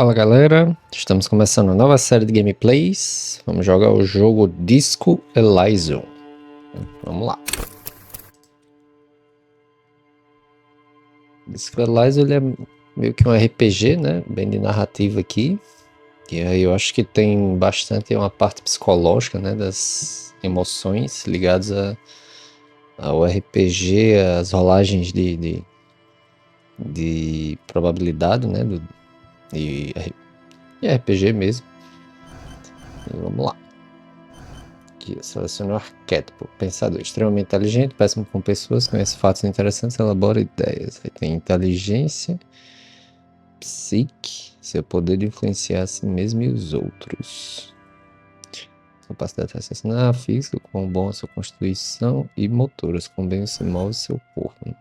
Fala galera, estamos começando uma nova série de gameplays. Vamos jogar o jogo Disco Elysium. Vamos lá. Disco Elysium ele é meio que um RPG, né? Bem de narrativa aqui. E aí eu acho que tem bastante uma parte psicológica, né? Das emoções ligadas ao RPG, as rolagens de probabilidade, né? E RPG mesmo. E vamos lá. Aqui, selecione o arquétipo. Pensador extremamente inteligente, péssimo com pessoas, conhece fatos interessantes, elabora ideias. Aí tem inteligência, psique, seu poder de influenciar a si mesmo e os outros. Capacidade de raciocinar, física, quão bom a sua constituição e motoras, quão bem se move o seu corpo.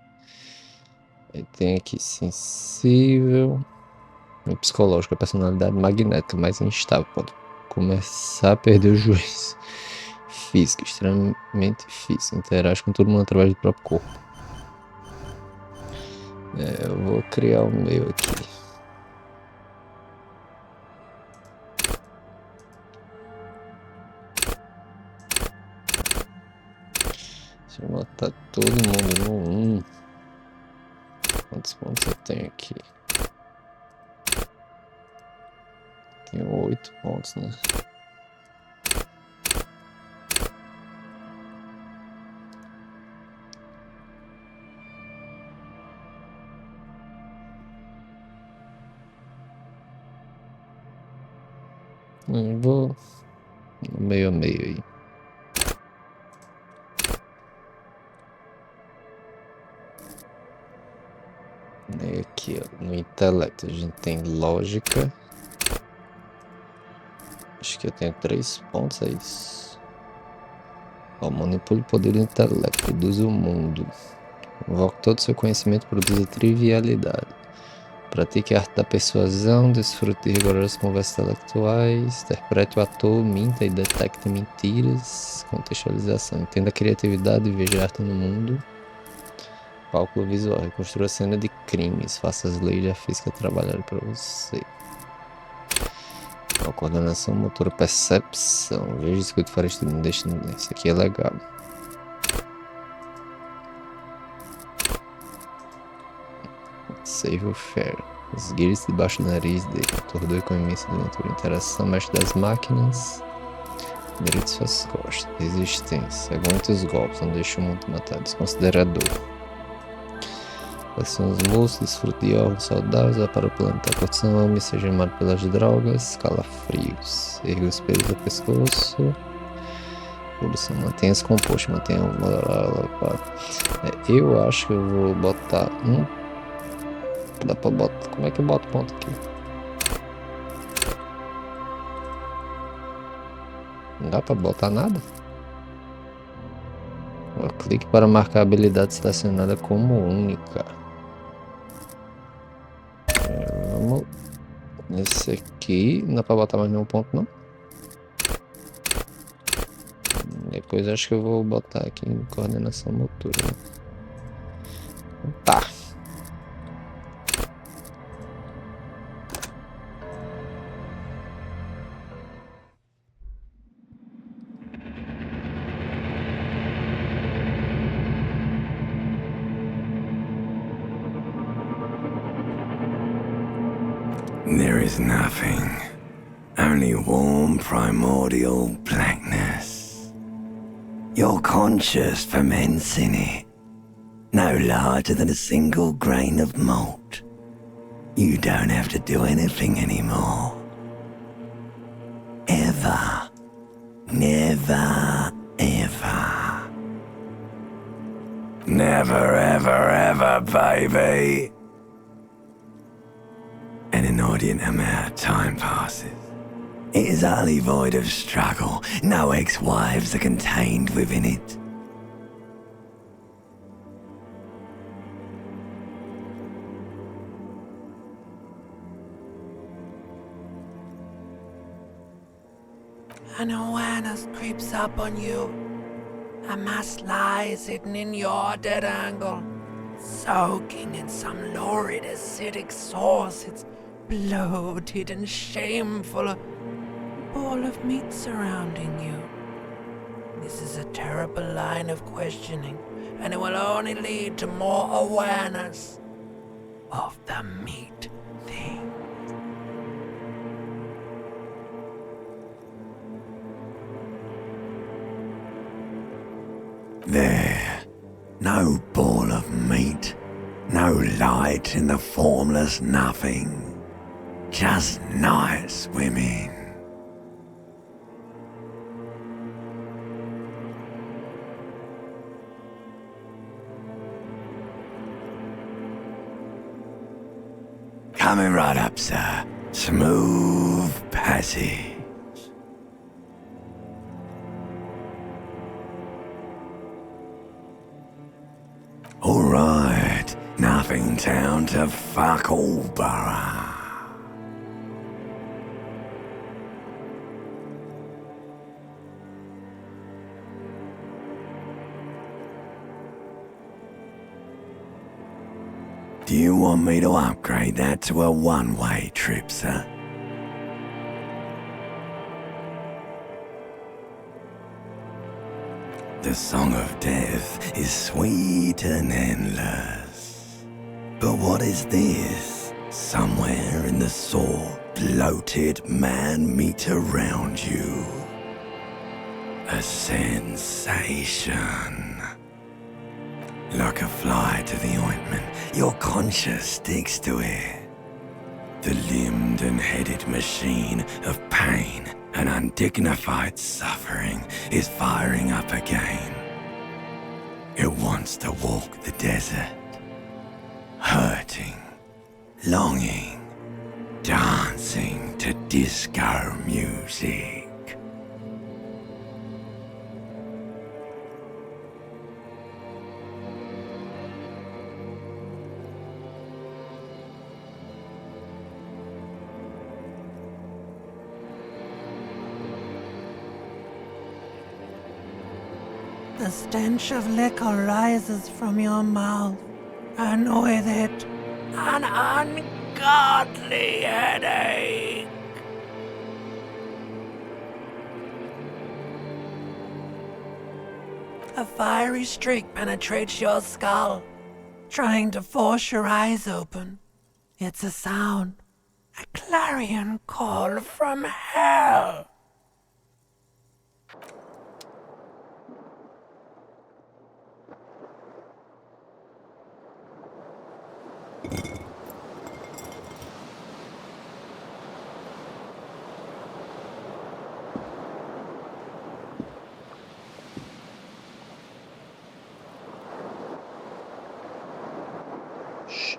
Aí tem aqui sensível, e psicológico, a personalidade magnética, mais instável, pode começar a perder o juízo. Física, extremamente física, interage com todo mundo através do próprio corpo. Eu vou criar o meu aqui. Deixa eu botar todo mundo no 1. Quantos pontos eu tenho aqui? Tenho 8 pontos, né? Eu vou no meio a meio aí. E aqui, ó, no intelecto a gente tem lógica. Acho que eu tenho 3 pontos, é isso. Ó, manipule o poder do intelecto, reduza o mundo. Invoque todo o seu conhecimento, produza trivialidade. Pratique a arte da persuasão, desfrute de rigorosas conversas intelectuais, interprete o ator, minta e detecte mentiras, contextualização, entenda a criatividade e veja a arte no mundo. Cálculo visual, reconstrua a cena de crimes, faça as leis da física trabalhar para você. A coordenação motora, percepção, veja isso que eu te farei, deixa, isso aqui é legal. Save o fair. Esgueire-se debaixo do nariz dele. Atordoe com a imensa aventura. Interação, mestre das máquinas. Direito suas costas. Resistência. Aguente os golpes. Não deixe o mundo matar. Desconsiderador. Ação os músculos. Desfrute de órgãos saudáveis. Vá para o plano da curtição. Ame, seja amado pelas drogas. Calafrios. Erga os pelos do pescoço. Evolução. Mantenha-se composto. Mantenha o moral. Eu acho que eu vou botar um. Dá pra botar. Como é que eu boto ponto aqui? Não dá pra botar nada? Clique para marcar a habilidade selecionada como única. Vamos nesse aqui. Não dá pra botar mais nenhum ponto, não? Depois acho que eu vou botar aqui em coordenação motora. Tá. There is nothing, only warm primordial blackness. Your conscious ferments in it, no larger than a single grain of malt. You don't have to do anything anymore. Ever. Never, ever. Never, ever, ever, baby. An inordinate amount of time passes. It is utterly void of struggle. No ex-wives are contained within it. An awareness creeps up on you. A mass lies hidden in your dead angle, soaking in some lurid acidic source. Its bloated and shameful ball of meat surrounding you. This is a terrible line of questioning, and it will only lead to more awareness of the meat thing. There, no ball of meat, no light in the formless nothing, just nice women. Coming right up, sir. Smooth passage. Alright, nothing town to fuck all borough. Do you want me to upgrade that to a one-way trip, sir? The song of death is sweet and endless. But what is this? Somewhere in the sore, bloated man meat around you. A sensation. Like a fly to the ointment, your conscience sticks to it. The limbed and headed machine of pain and undignified suffering is firing up again. It wants to walk the desert, hurting, longing, dancing to disco music. The stench of liquor rises from your mouth, and with it, an ungodly headache. A fiery streak penetrates your skull, trying to force your eyes open. It's a sound, a clarion call from hell.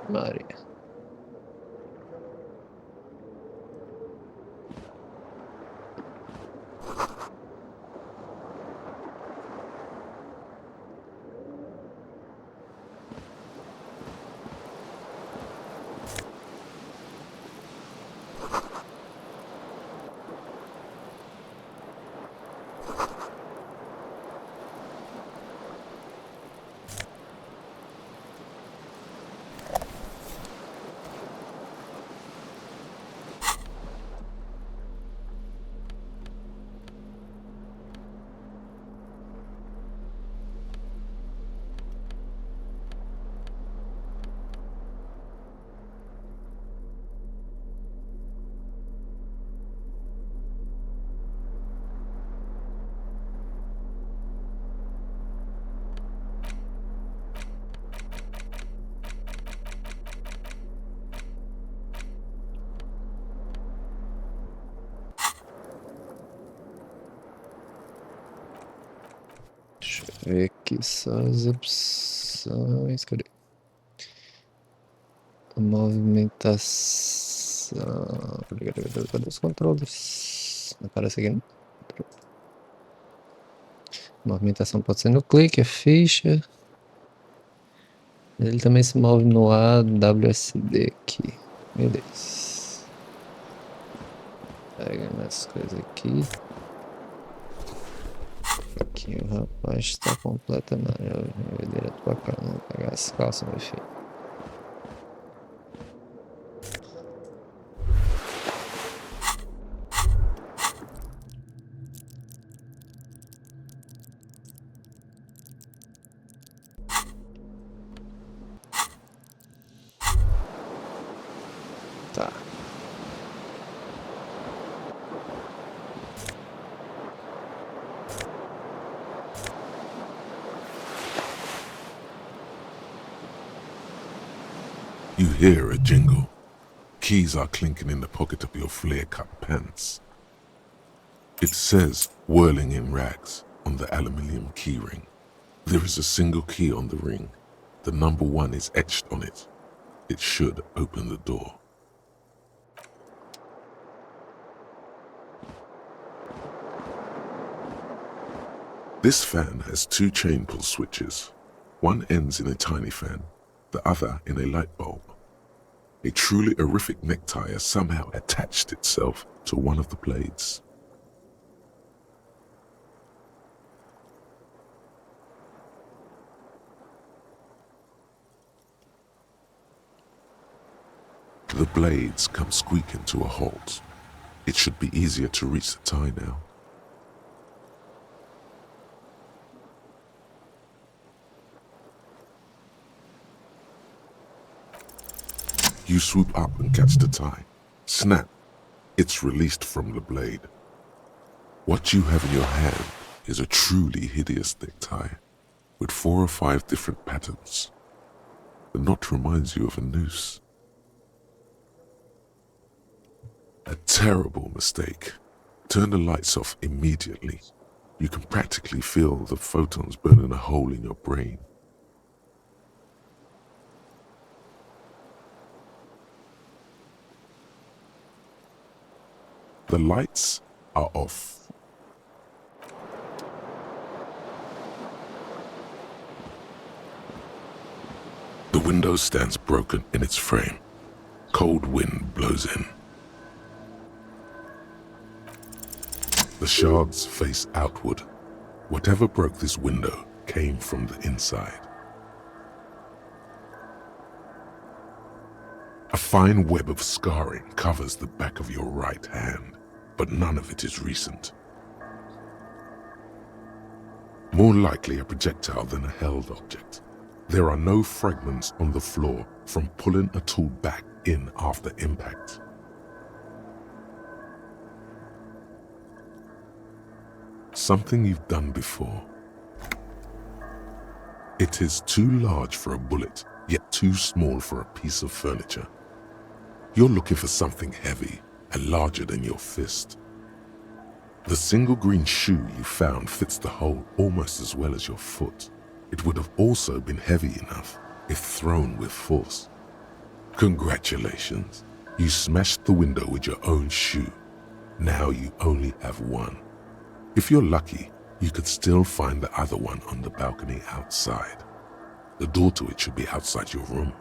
Maria. Deixa eu ver aqui só as opções. Cadê? A movimentação. Cadê os controles? Não aparece aqui, não? A movimentação pode ser no clique, a ficha. Ele também se move no AWSD aqui. Meu Deus. Pega as coisas aqui. Aqui o rapaz está completamente. Eu vou direto pra cá, não vou pegar as calças, meu filho. Tá. You hear a jingle. Keys are clinking in the pocket of your flare-cut pants. It says, whirling in rags, on the aluminium keyring. There is a single key on the ring. The number 1 is etched on it. It should open the door. This fan has 2 chain pull switches. One ends in a tiny fan, the other in a light bulb. A truly horrific necktie has somehow attached itself to one of the blades. The blades come squeaking to a halt. It should be easier to reach the tie now. You swoop up and catch the tie. Snap! It's released from the blade. What you have in your hand is a truly hideous necktie, with 4 or 5 different patterns. The knot reminds you of a noose. A terrible mistake. Turn the lights off immediately. You can practically feel the photons burning a hole in your brain. The lights are off. The window stands broken in its frame. Cold wind blows in. The shards face outward. Whatever broke this window came from the inside. A fine web of scarring covers the back of your right hand, but none of it is recent. More likely a projectile than a held object. There are no fragments on the floor from pulling a tool back in after impact. Something you've done before. It is too large for a bullet, yet too small for a piece of furniture. You're looking for something heavy and larger than your fist. The single green shoe you found fits the hole almost as well as your foot. It would have also been heavy enough if thrown with force. Congratulations, you smashed the window with your own shoe. Now you only have one. If you're lucky, you could still find the other one on the balcony outside. The door to it should be outside your room.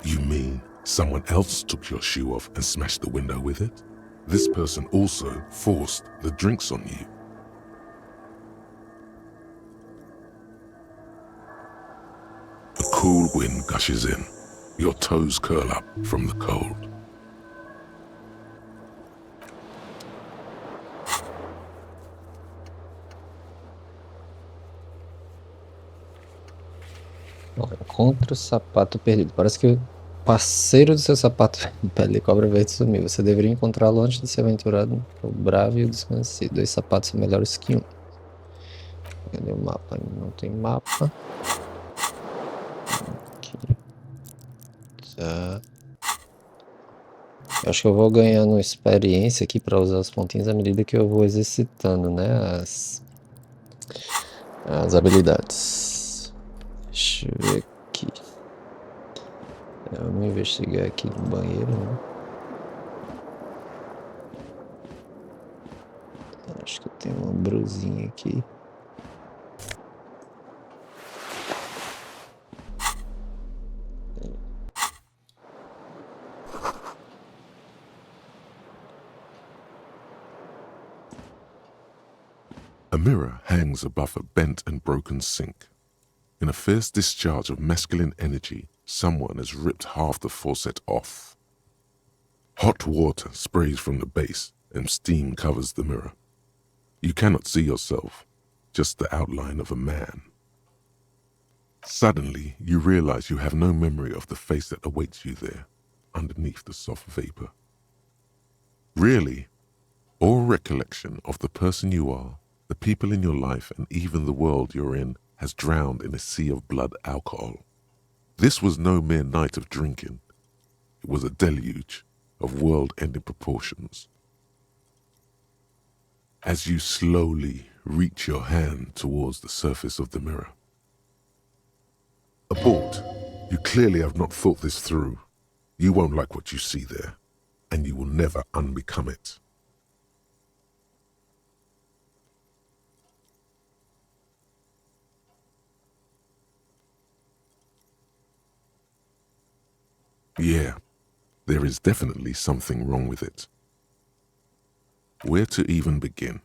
You mean someone else took your shoe off and smashed the window with it? This person also forced the drinks on you. A cool wind gushes in. Your toes curl up from the cold. Encontre o sapato perdido. Parece que o parceiro do seu sapato de pele cobra verde sumiu. Você deveria encontrá-lo antes de se aventurar no bravo e o desconhecido. 2 sapatos são melhores que 1. Cadê o mapa? Não tem mapa. Aqui. Tá. Eu acho que eu vou ganhando experiência aqui para usar os pontinhos à medida que eu vou exercitando, né? As habilidades. Deixa eu ver aqui. Vamos investigar aqui no banheiro, né? Acho que tem uma brusinha aqui. A mirror hangs above a bent and broken sink. In a fierce discharge of masculine energy, someone has ripped half the faucet off. Hot water sprays from the base and steam covers the mirror. You cannot see yourself, just the outline of a man. Suddenly, you realize you have no memory of the face that awaits you there. underneath the soft vapor. Really, all recollection of the person you are, the people in your life, and even the world you're in has drowned in a sea of blood alcohol. This was no mere night of drinking. It was a deluge of world-ending proportions. As you slowly reach your hand towards the surface of the mirror. Abort. You clearly have not thought this through. You won't like what you see there, and you will never unbecome it. Yeah, there is definitely something wrong with it. Where to even begin?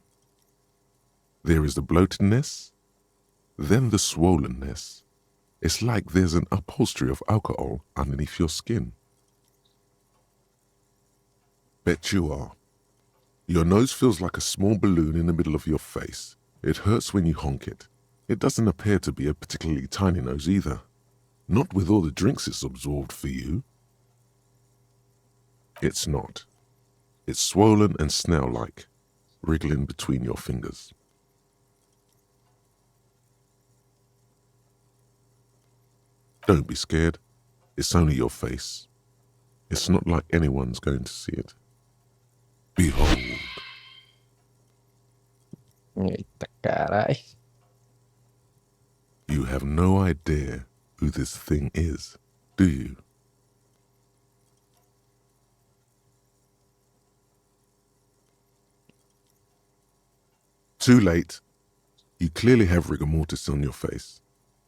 There is the bloatedness, then the swollenness. It's like there's an upholstery of alcohol underneath your skin. Bet you are. Your nose feels like a small balloon in the middle of your face. It hurts when you honk it. It doesn't appear to be a particularly tiny nose either. Not with all the drinks it's absorbed for you. It's not. It's swollen and snail-like, wriggling between your fingers. Don't be scared. It's only your face. It's not like anyone's going to see it. Behold. Eita, carai. You have no idea who this thing is, do you? Too late. You clearly have rigor mortis on your face.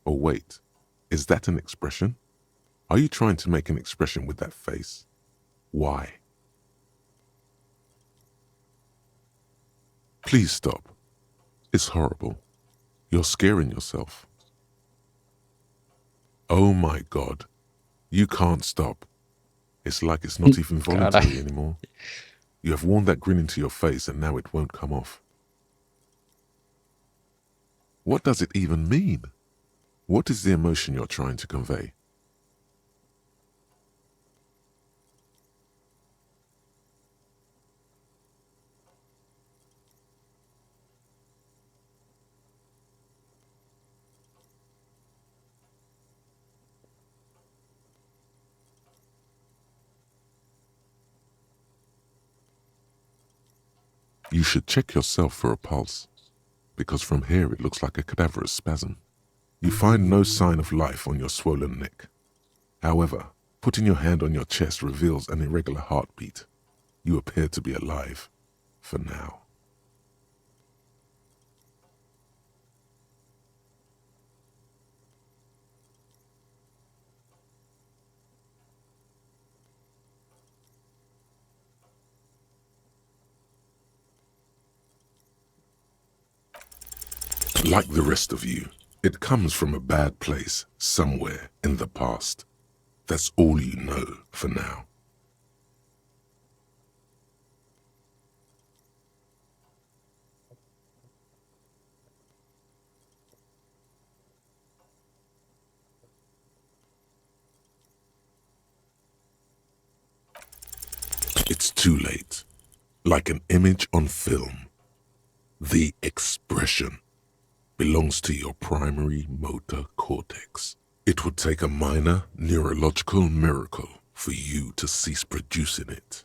Oh wait, is that an expression? Are you trying to make an expression with that face? Why? Please stop. It's horrible. You're scaring yourself. Oh my God. You can't stop. It's like it's not even voluntary anymore. You have worn that grin into your face and now it won't come off. What does it even mean? What is the emotion you're trying to convey? You should check yourself for a pulse, because from here it looks like a cadaverous spasm. You find no sign of life on your swollen neck. However, putting your hand on your chest reveals an irregular heartbeat. You appear to be alive, for now. Like the rest of you, it comes from a bad place somewhere in the past. That's all you know for now. It's too late. Like an image on film. The expression belongs to your primary motor cortex. It would take a minor neurological miracle for you to cease producing it.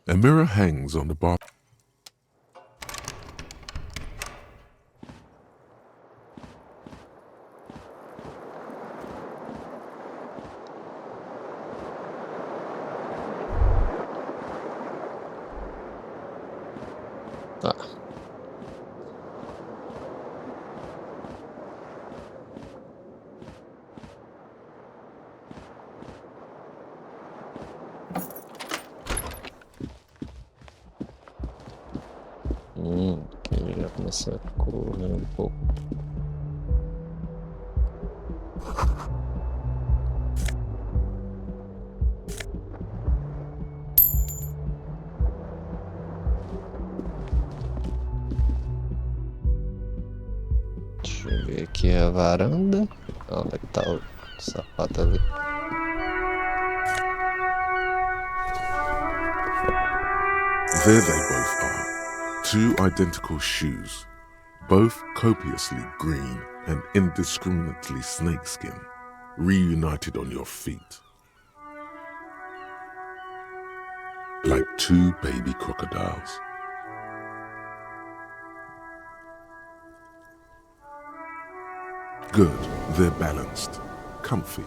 A mirror hangs on the bar. Tá. Ele já começa a correr um pouco. Deixa eu ver aqui a varanda. Onde é que tá o sapato ali? There they both are. Two identical shoes, both copiously green and indiscriminately snakeskin, reunited on your feet. Like two baby crocodiles. Good, they're balanced, comfy.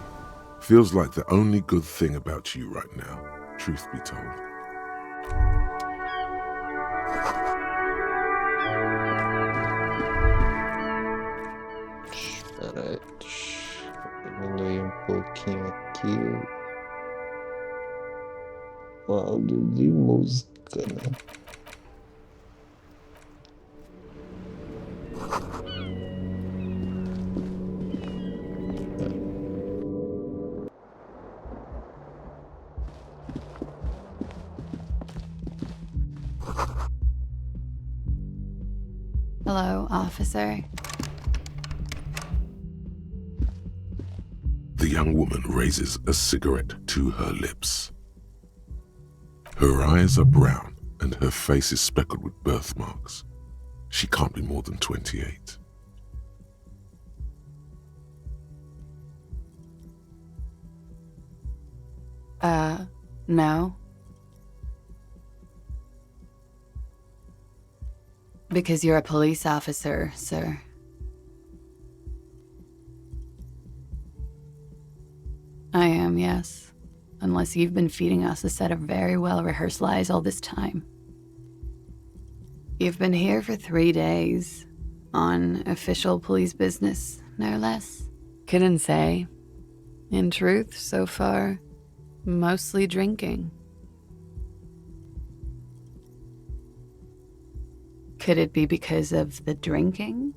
Feels like the only good thing about you right now, truth be told. Espera aí, deixa eu diminuir um pouquinho aqui o áudio de música, né? Hello, officer. The young woman raises a cigarette to her lips. Her eyes are brown and her face is speckled with birthmarks. She can't be more than 28. No. Because you're a police officer, sir. I am, yes. Unless you've been feeding us a set of very well-rehearsed lies all this time. You've been here for 3 days. On official police business, no less. Couldn't say. In truth, so far, mostly drinking. Could it be because of the drinking?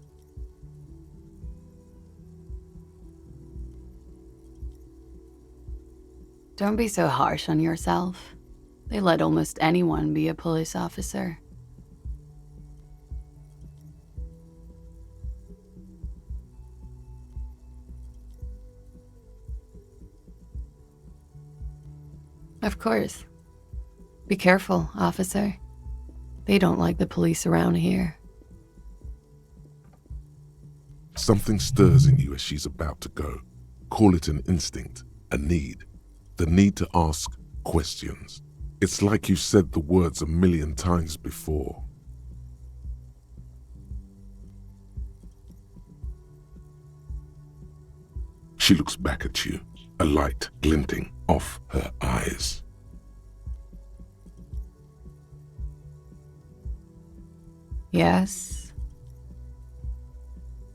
Don't be so harsh on yourself. They let almost anyone be a police officer. Of course. Be careful, officer. They don't like the police around here. Something stirs in you as she's about to go. Call it an instinct, a need. The need to ask questions. It's like you said the words 1,000,000 times before. She looks back at you, a light glinting off her eyes. Yes.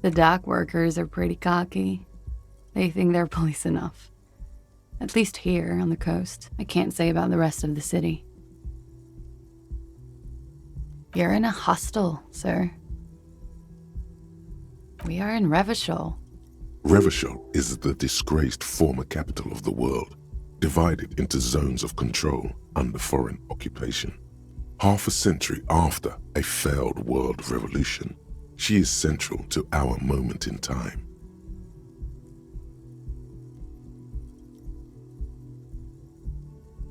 The dock workers are pretty cocky. They think they're police enough. At least here on the coast. I can't say about the rest of the city. You're in a hostel, sir. We are in Revachol. Revachol is the disgraced former capital of the world, divided into zones of control under foreign occupation. Half a century after a failed world revolution, she is central to our moment in time.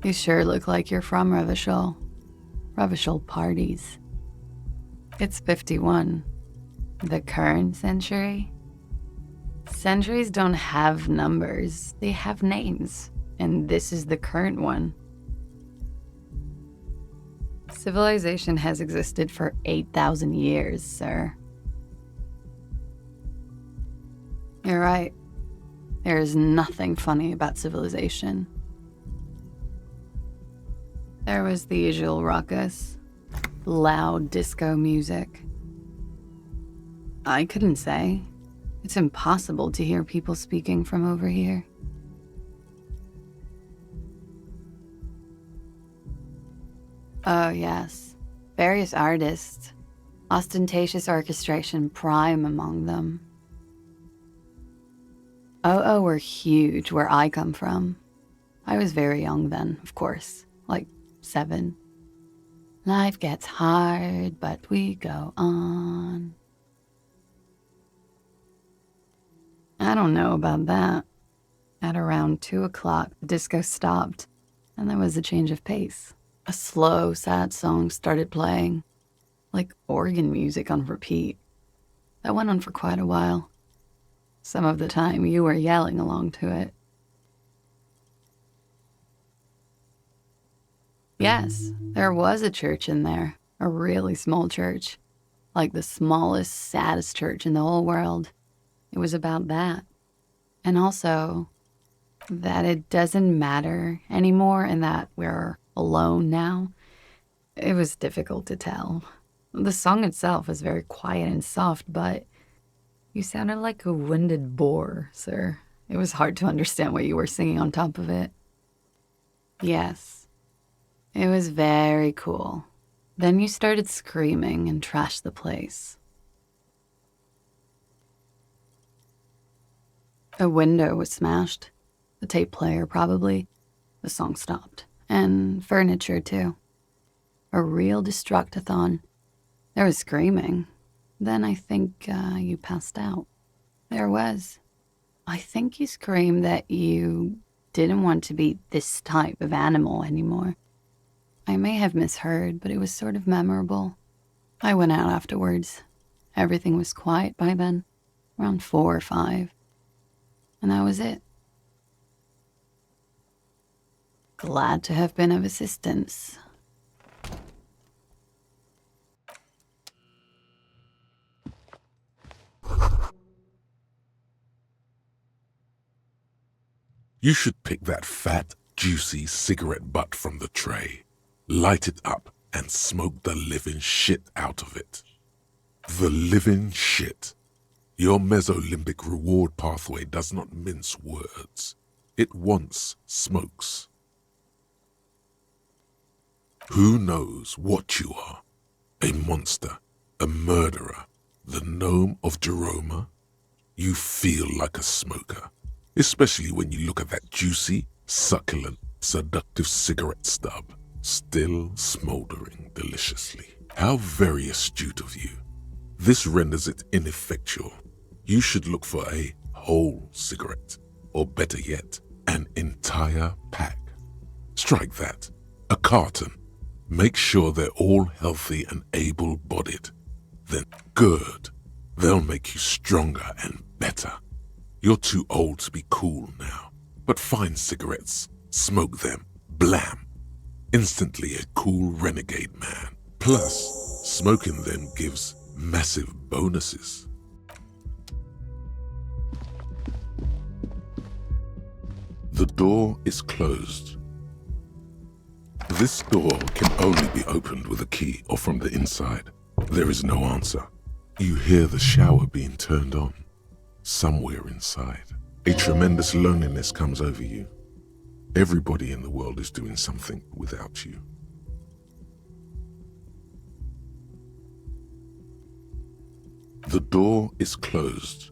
You sure look like you're from Revachol. Revachol parties. It's 51. The current century? Centuries don't have numbers, they have names. And this is the current one. Civilization has existed for 8,000 years, sir. You're right. There is nothing funny about civilization. There was the usual ruckus, loud disco music. I couldn't say. It's impossible to hear people speaking from over here. Oh, yes. Various artists. Ostentatious orchestration prime among them. Oh, were huge where I come from. I was very young then, of course. Like 7. Life gets hard, but we go on. I don't know about that. At around 2 o'clock, the disco stopped, and there was a change of pace. A slow, sad song started playing, like organ music on repeat. That went on for quite a while. Some of the time, you were yelling along to it. Yes, there was a church in there, a really small church, like the smallest, saddest church in the whole world. It was about that. And also, that it doesn't matter anymore and that we're alone now. It was difficult to tell. The song itself was very quiet and soft, but you sounded like a winded boar, sir. It was hard to understand what you were singing on top of it. Yes, it was very cool. Then you started screaming and trashed the place. A window was smashed. The tape player, probably. The song stopped. And furniture, too. A real destructathon. There was screaming. Then I think you passed out. There was. I think you screamed that you didn't want to be this type of animal anymore. I may have misheard, but it was sort of memorable. I went out afterwards. Everything was quiet by then, around 4 or 5. And that was it. Glad to have been of assistance. You should pick that fat, juicy cigarette butt from the tray, light it up, and smoke the living shit out of it. The living shit. Your mesolimbic reward pathway does not mince words. It wants smokes. Who knows what you are? A monster, a murderer, the gnome of Jeroma? You feel like a smoker, especially when you look at that juicy, succulent, seductive cigarette stub, still smoldering deliciously. How very astute of you. This renders it ineffectual. You should look for a whole cigarette, or better yet, an entire pack. Strike that, a carton. Make sure they're all healthy and able-bodied. Then good. They'll make you stronger and better. You're too old to be cool now, but find cigarettes, smoke them, blam. Instantly a cool renegade man. Plus, smoking them gives massive bonuses. The door is closed. This door can only be opened with a key or from the inside. There is no answer. You hear the shower being turned on. Somewhere inside, a tremendous loneliness comes over you. Everybody in the world is doing something without you. The door is closed.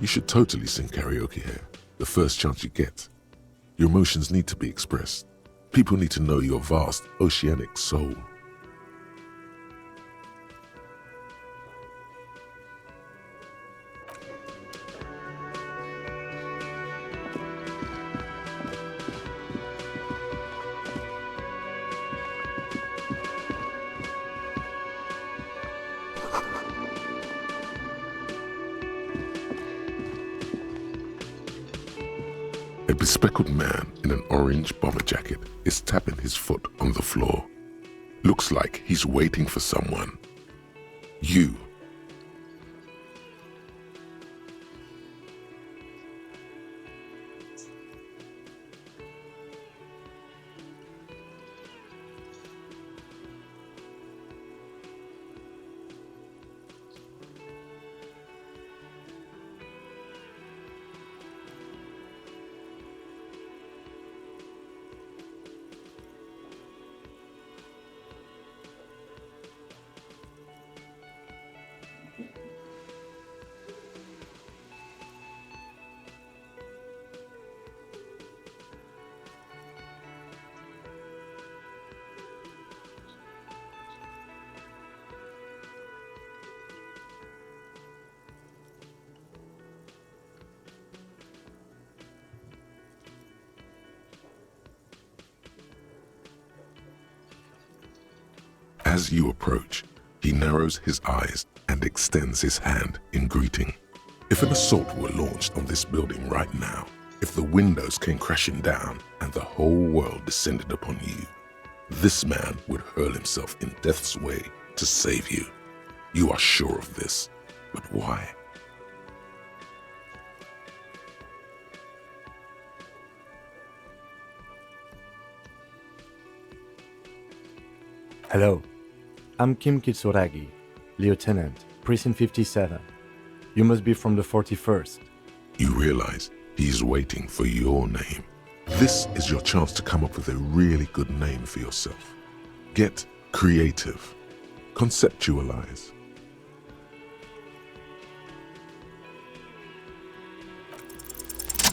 You should totally sing karaoke here, the first chance you get. Your emotions need to be expressed. People need to know your vast, oceanic soul. A bespectacled man in an orange bomber jacket is tapping his foot on the floor. Looks like he's waiting for someone. You. As you approach, he narrows his eyes and extends his hand in greeting. If an assault were launched on this building right now, if the windows came crashing down and the whole world descended upon you, this man would hurl himself in death's way to save you. You are sure of this, but why? Hello, I'm Kim Kitsuragi, Lieutenant, Precinct 57. You must be from the 41st. You realize he's waiting for your name. This is your chance to come up with a really good name for yourself. Get creative. Conceptualize.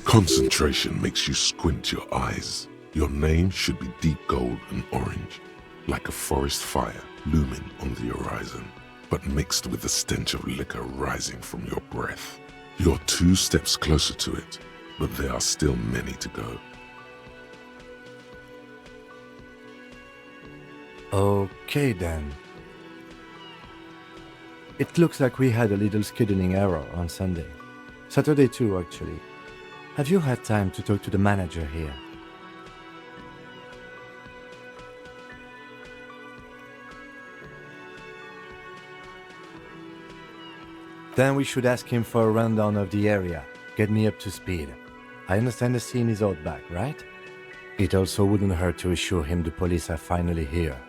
Concentration makes you squint your eyes. Your name should be deep gold and orange, like a forest fire looming on the horizon, but mixed with the stench of liquor rising from your breath. You're 2 steps closer to it, but there are still many to go. Okay then. It looks like we had a little scheduling error on Sunday. Saturday too, actually. Have you had time to talk to the manager here? Then we should ask him for a rundown of the area. Get me up to speed. I understand the scene is out back, right? It also wouldn't hurt to assure him the police are finally here.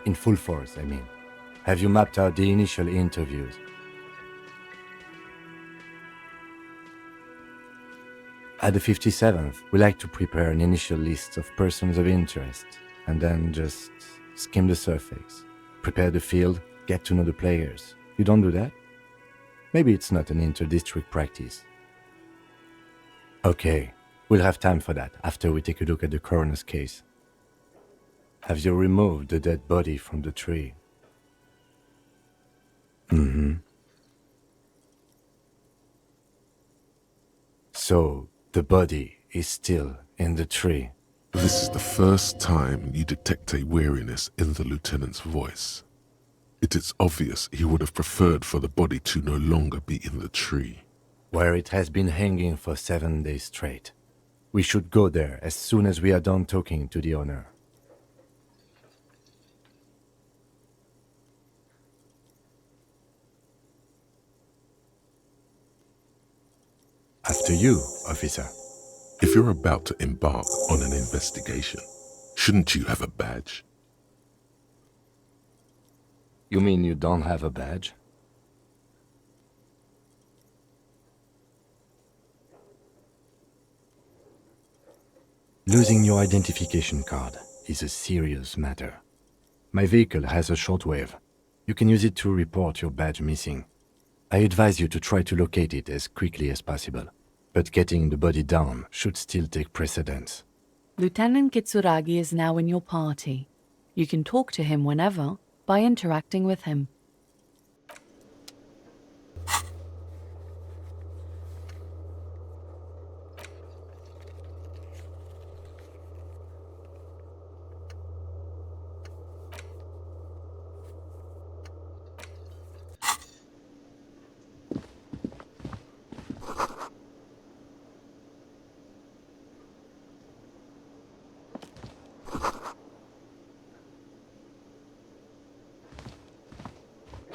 In full force, I mean. Have you mapped out the initial interviews? At the 57th, we like to prepare an initial list of persons of interest, and then just skim the surface. Prepare the field, get to know the players. You don't do that? Maybe it's not an inter-district practice. Okay, we'll have time for that after we take a look at the coroner's case. Have you removed the dead body from the tree? So, the body is still in the tree. This is the first time you detect a weariness in the lieutenant's voice. It is obvious he would have preferred for the body to no longer be in the tree. Where it has been hanging for 7 days straight. We should go there as soon as we are done talking to the owner. After you, officer. If you're about to embark on an investigation, shouldn't you have a badge? You mean you don't have a badge? Losing your identification card is a serious matter. My vehicle has a shortwave. You can use it to report your badge missing. I advise you to try to locate it as quickly as possible, but getting the body down should still take precedence. Lieutenant Kitsuragi is now in your party. You can talk to him whenever by interacting with him.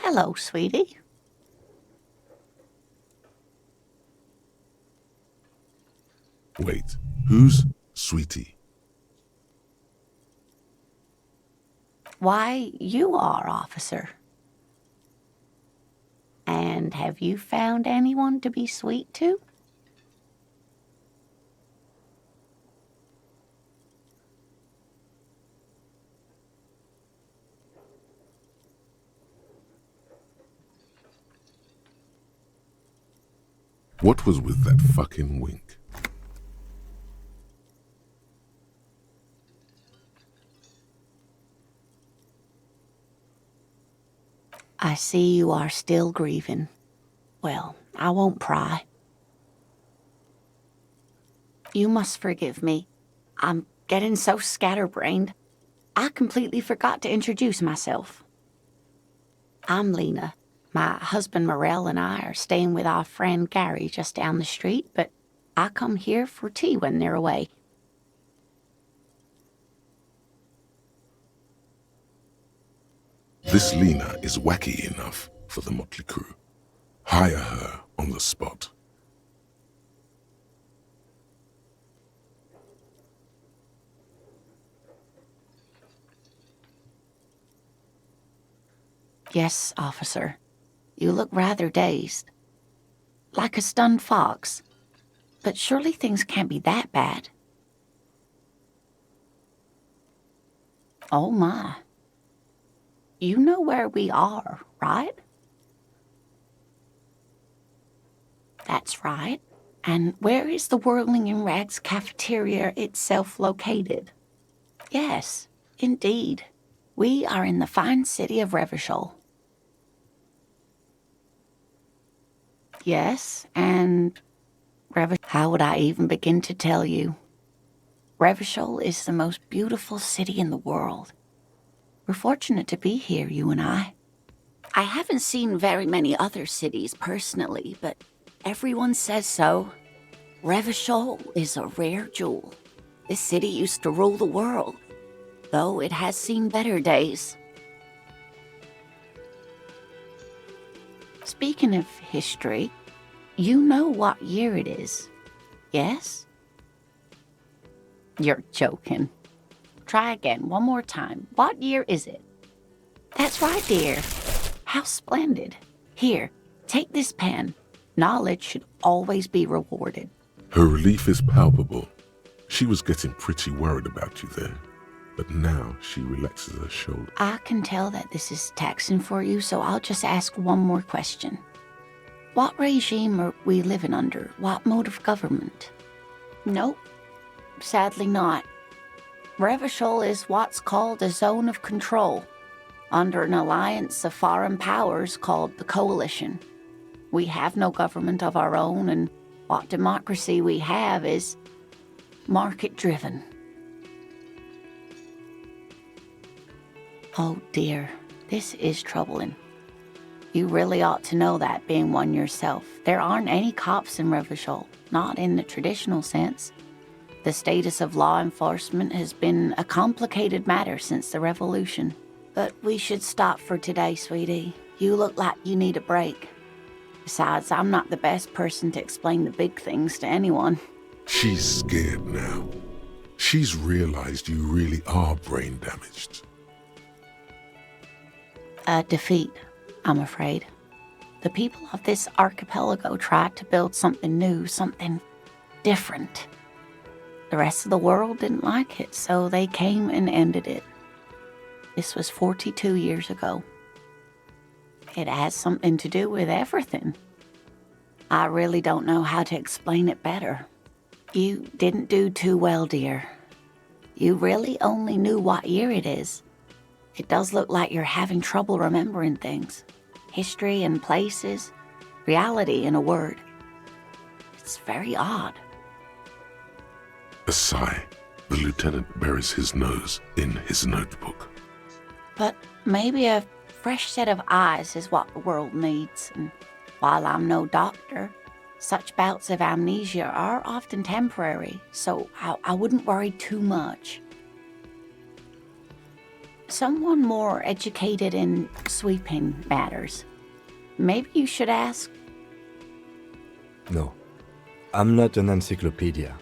Hello, sweetie. Wait, who's Sweetie? Why, you are, officer. And have you found anyone to be sweet to? What was with that fucking wink? I see you are still grieving. Well, I won't pry. You must forgive me. I'm getting so scatterbrained. I completely forgot to introduce myself. I'm Lena. My husband Morel and I are staying with our friend Gary just down the street, but I come here for tea when they're away. This Lena is wacky enough for the motley crew. Hire her on the spot. Yes, officer. You look rather dazed. Like a stunned fox. But surely things can't be that bad. Oh my. You know where we are, right? That's right. And where is the Whirling in Rags cafeteria itself located? Yes, indeed. We are in the fine city of Revachol. Yes, and how would I even begin to tell you? Revachol is the most beautiful city in the world. We're fortunate to be here, you and I. I haven't seen very many other cities personally, but everyone says so. Revachol is a rare jewel. This city used to rule the world, though it has seen better days. Speaking of history, you know what year it is, yes? You're joking. Try again, one more time. What year is it? That's right, dear. How splendid. Here, take this pen. Knowledge should always be rewarded. Her relief is palpable. She was getting pretty worried about you there, but now she relaxes her shoulder. I can tell that this is taxing for you, so I'll just ask one more question. What regime are we living under? What mode of government? Nope, sadly not. Revachol is what's called a zone of control, under an alliance of foreign powers called the Coalition. We have no government of our own, and what democracy we have is market-driven. Oh dear, this is troubling. You really ought to know that, being one yourself. There aren't any cops in Revachol, not in the traditional sense. The status of law enforcement has been a complicated matter since the revolution. But we should stop for today, sweetie. You look like you need a break. Besides, I'm not the best person to explain the big things to anyone. She's scared now. She's realized you really are brain damaged. A defeat, I'm afraid. The people of this archipelago tried to build something new, something different. The rest of the world didn't like it, so they came and ended it. This was 42 years ago. It has something to do with everything. I really don't know how to explain it better. You didn't do too well, dear. You really only knew what year it is. It does look like you're having trouble remembering things. History and places. Reality, in a word. It's very odd. A sigh. The lieutenant buries his nose in his notebook. But maybe a fresh set of eyes is what the world needs. And while I'm no doctor, such bouts of amnesia are often temporary, so I wouldn't worry too much. Someone more educated in sweeping matters. Maybe you should ask. No, I'm not an encyclopedia.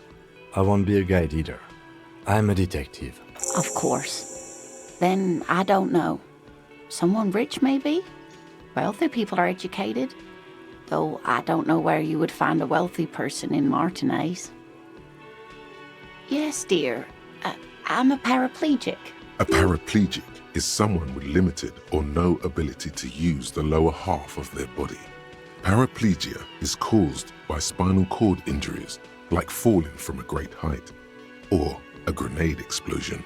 I won't be a guide either. I'm a detective. Of course. Then I don't know. Someone rich, maybe? Wealthy people are educated. Though I don't know where you would find a wealthy person in Martinez. Yes, dear. I'm a paraplegic. A paraplegic is someone with limited or no ability to use the lower half of their body. Paraplegia is caused by spinal cord injuries, like falling from a great height, or a grenade explosion.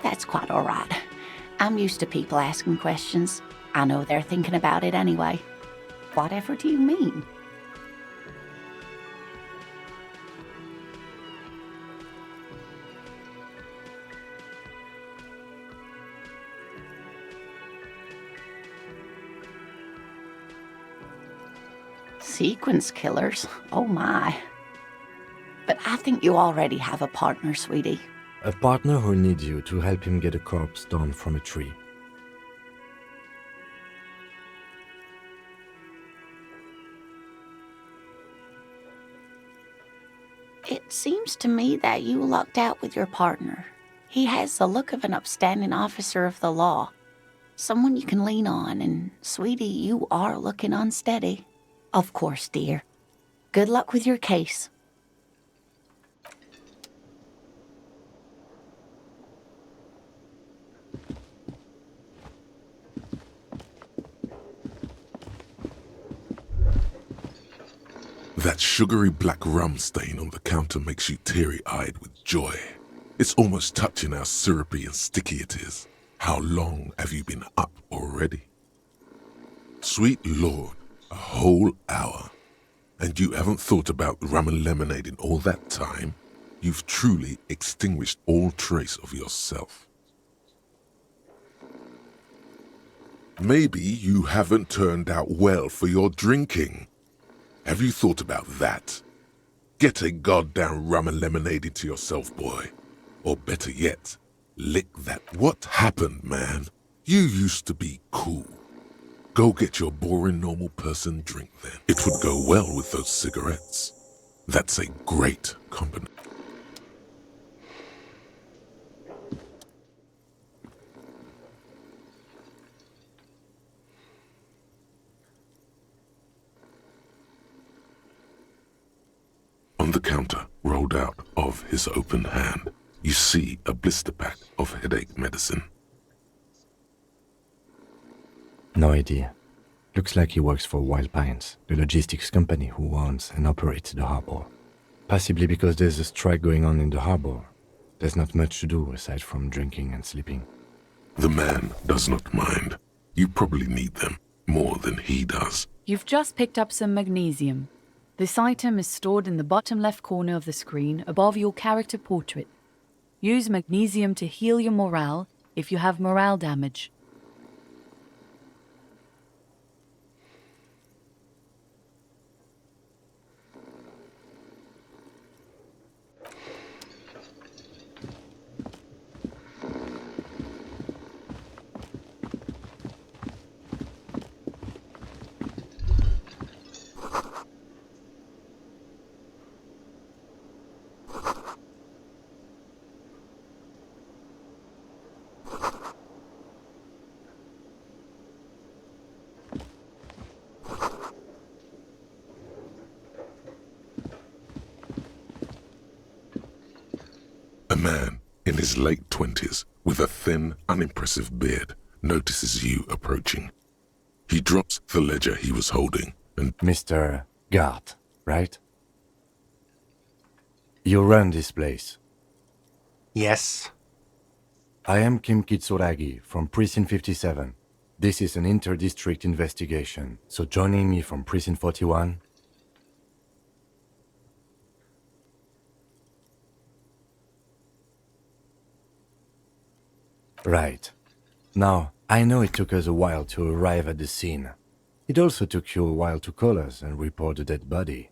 That's quite all right. I'm used to people asking questions. I know they're thinking about it anyway. Whatever do you mean? Sequence killers? Oh my. But I think you already have a partner, sweetie. A partner who needs you to help him get a corpse down from a tree. It seems to me that you lucked out with your partner. He has the look of an upstanding officer of the law. Someone you can lean on, and sweetie, you are looking unsteady. Of course, dear. Good luck with your case. That sugary black rum stain on the counter makes you teary-eyed with joy. It's almost touching how syrupy and sticky it is. How long have you been up already? Sweet Lord, a whole hour. And you haven't thought about rum and lemonade in all that time? You've truly extinguished all trace of yourself. Maybe you haven't turned out well for your drinking. Have you thought about that? Get a goddamn rum and lemonade into yourself, boy. Or better yet, lick that. What happened, man? You used to be cool. Go get your boring normal person drink then. It would go well with those cigarettes. That's a great combination. On the counter, rolled out of his open hand, you see a blister pack of headache medicine. No idea. Looks like he works for Wild Pines, the logistics company who owns and operates the harbor. Possibly because there's a strike going on in the harbor. There's not much to do aside from drinking and sleeping. The man does not mind. You probably need them more than he does. You've just picked up some magnesium. This item is stored in the bottom left corner of the screen above your character portrait. Use magnesium to heal your morale if you have morale damage. A man in his late 20s with a thin, unimpressive beard notices you approaching. He drops the ledger he was holding and... Mr. Gart, right? You run this place. Yes. I am Kim Kitsuragi from Precinct 57. This is an inter-district investigation, so joining me from Precinct 41... Right. Now, I know it took us a while to arrive at the scene. It also took you a while to call us and report the dead body.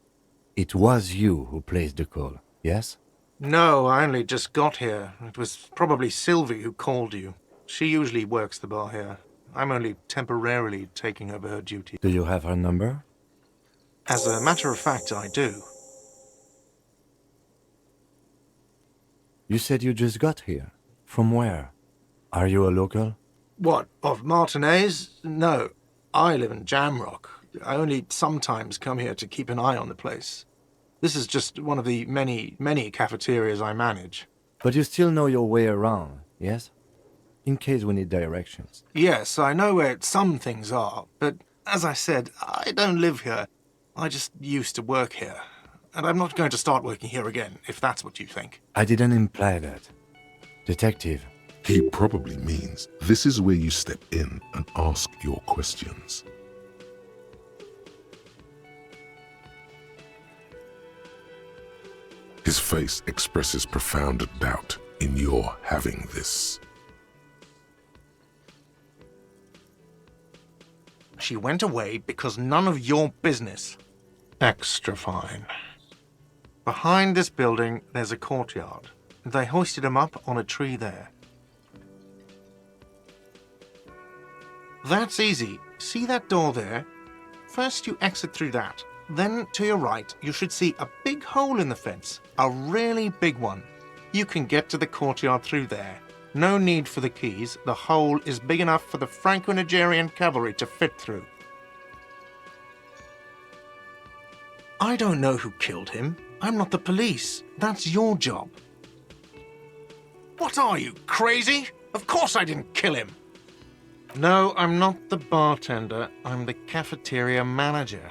It was you who placed the call, yes? No, I only just got here. It was probably Sylvie who called you. She usually works the bar here. I'm only temporarily taking over her duty. Do you have her number? As a matter of fact, I do. You said you just got here. From where? Are you a local? What, of Martinez? No, I live in Jamrock. I only sometimes come here to keep an eye on the place. This is just one of the many cafeterias I manage. But you still know your way around, yes? In case we need directions. Yes, I know where some things are, but as I said, I don't live here. I just used to work here. And I'm not going to start working here again, if that's what you think. I didn't imply that. Detective. He probably means this is where you step in and ask your questions. His face expresses profound doubt in your having this. She went away because none of your business. Extra fine. Behind this building, there's a courtyard. They hoisted him up on a tree there. That's easy. See that door there? First you exit through that. Then, to your right, you should see a big hole in the fence. A really big one. You can get to the courtyard through there. No need for the keys. The hole is big enough for the Franco-Nigerian cavalry to fit through. I don't know who killed him. I'm not the police. That's your job. What are you, crazy? Of course I didn't kill him. No, I'm not the bartender. I'm the cafeteria manager.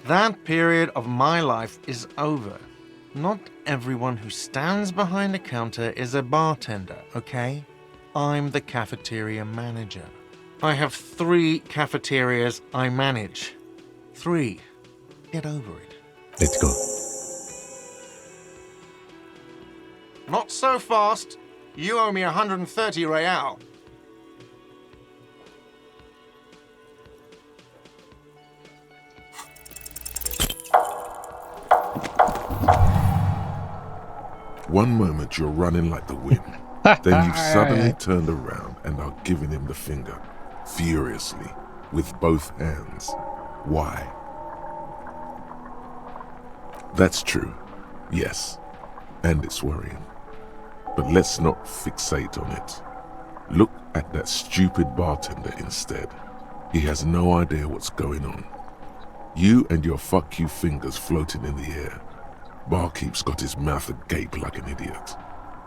That period of my life is over. Not everyone who stands behind a counter is a bartender, okay? I'm the cafeteria manager. I have 3 cafeterias I manage. 3. Get over it. Let's go. Not so fast. You owe me 130 real. One moment you're running like the wind. Then you've suddenly turned around and are giving him the finger, furiously, with both hands. Why? That's true, yes, and it's worrying. But let's not fixate on it. Look at that stupid bartender instead. He has no idea what's going on. You and your fuck you fingers floating in the air. Barkeep's got his mouth agape like an idiot.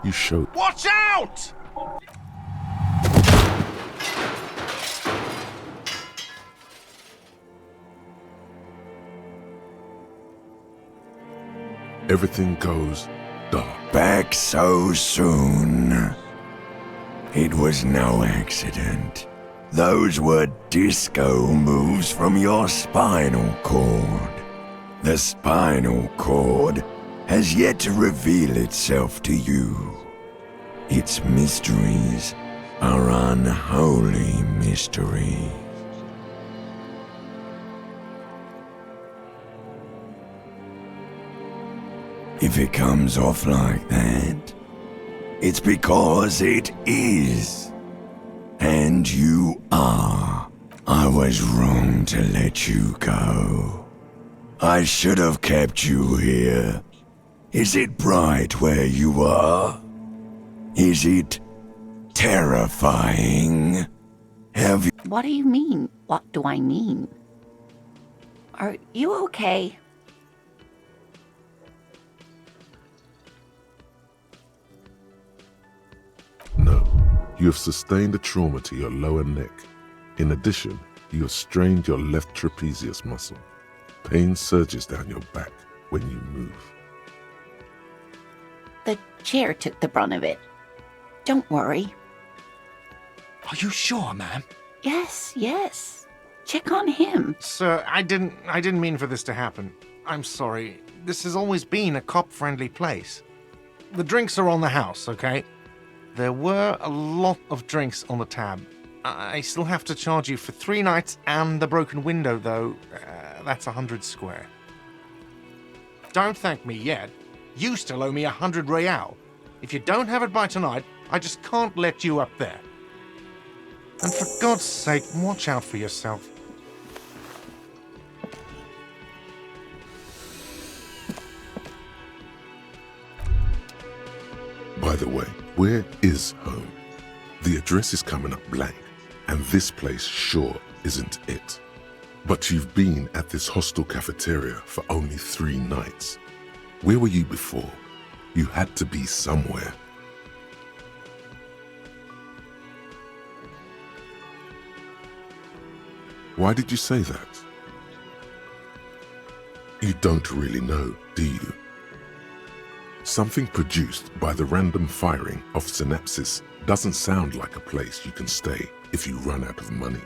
You show... Watch out! Everything goes dark. Back so soon? It was no accident. Those were disco moves from your spinal cord. The spinal cord has yet to reveal itself to you. Its mysteries are unholy mysteries. If it comes off like that, it's because it is. And you are. I was wrong to let you go. I should have kept you here. Is it bright where you are? Is it terrifying? Have you... What do you mean? What do I mean? Are you okay? No, you have sustained a trauma to your lower neck. In addition, you have strained your left trapezius muscle. Pain surges down your back when you move. The chair took the brunt of it. Don't worry. Are you sure, ma'am? Yes. Check on him. Sir, I didn't mean for this to happen. I'm sorry. This has always been a cop-friendly place. The drinks are on the house, okay? There were a lot of drinks on the tab. I still have to charge you for 3 nights and the broken window, though. That's 100 square. don't thank me yet. You still owe me 100 real. If you don't have it by tonight, I just can't let you up there. And for God's sake, watch out for yourself. By the way, where is home? The address is coming up blank, and this place sure isn't it. But you've been at this hostel cafeteria for only 3 nights. Where were you before? You had to be somewhere. Why did you say that? You don't really know, do you? Something produced by the random firing of synapses doesn't sound like a place you can stay if you run out of money.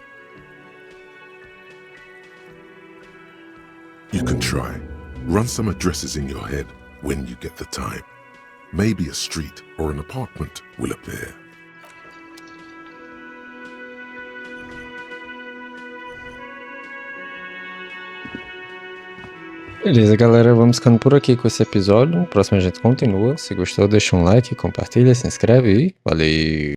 You can try. Run some addresses in your head when you get the time. Maybe a street or an apartment will appear. Beleza, galera, vamos ficando por aqui com esse episódio. No próximo a gente continua. Se gostou, deixa um like, compartilha, se inscreve e valeu!